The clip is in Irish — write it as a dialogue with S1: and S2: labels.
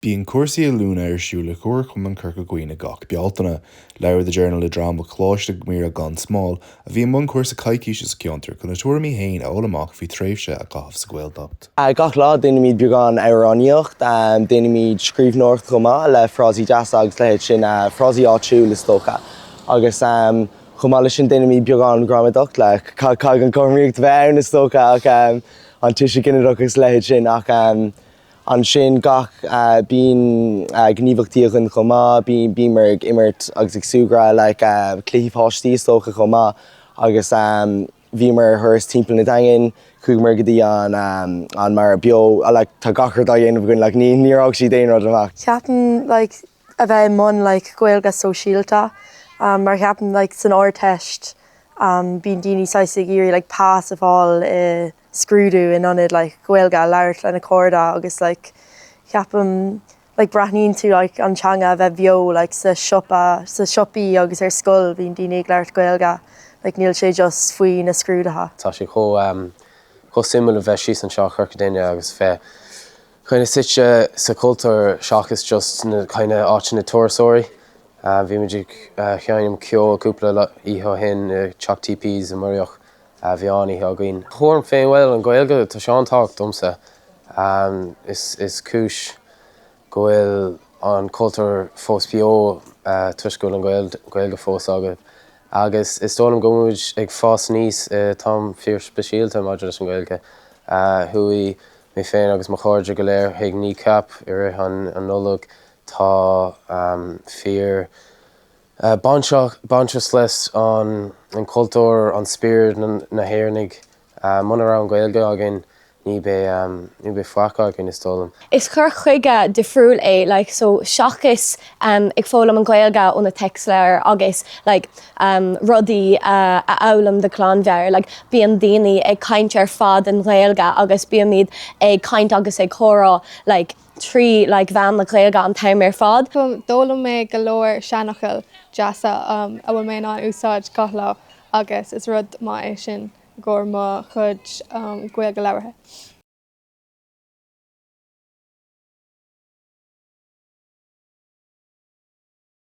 S1: Bíonn cúrsaí oiliúna ar siúl chur chum an curca guoine gach Bhealtaine Chaith The Journal le drama Choláiste Mhuire Gan Smál a bhí mbun cúrsa coicíse sa ceantar chun na tuairimí féin a ólamach faoi tréimhse a gcaitheamh sa Gaeltachta.
S2: Gach lá daoine míad beagán amhránaíocht, daoine míad scríbhneoirt chumá le frásí deas agus le sin frásí áitiúil is tócha. Agus chumá lei sin daoine míad beagán gramadach le cad an cormíocht bheann is tócha ach an tuise cineadachas le sin ach an sin gach bíon gníomhachtaíochain chumá, bíon mar immert agus ag súgra le clíomhpáistí is tócha chumá agus bhí mar thuras timpeall na daingin chuig mar go dtí an mar bio tá gachar dá dhéanamh gon ní rag sí déanaine rud amach.
S3: Cheapann a bheith mbun gaeilge sóisialta mar cheapann san áir teist bíon daoine saosaigh iarraidh pás a bháil scrúdú in anad gaeilge labhairt lena corda agus cheapann braithníonn tú an teanga a bheith beo sa siopaí agus ar scoil bhíon daoine ag labhairt gaeilge níl sé just faoi na scrúdatha.
S4: Tá sé có simú a bheith síos an seo chuircha daine agus bheith chuine site sa cultúr seachas just na chuine áit na tuairsóirí. Bhí muidir cheannim ceo cúpla íthe hin teach TPs a muireach bhíánaí a gcuin. Chóm féin bhfuil an gaeilge tá seántácht domsa. Is cúis go bhfuil an cultúr fós beo tuisciúil an gaeilge fós agad. Agus is dólam go muid ag fás níos tám fíor speisialta maidir leis an gaeilge. Thuaí mé féin agus mo cháirde go léir ag ní cap ar an nullag tá fíor banseas leis an cultúr an spír na héirnig muna rá an gaeilge agin ní be fáca agin is dólam.
S5: Is chur chuige de friúil so seachas ag fólam an gaeilge ó na text leir agus rudaí a álam de chlánmhear, bíon daoine ag caint ar fad an gaeilge agus bíon míad ag caint agus ag chorá trí bhean na gaeilge an taim ar fad.
S6: Dólam mé go leor seanachil deasa a bhfuil mé an úsáid gach lá agus is rud má é sin gur má chud gaeilge labhairthe.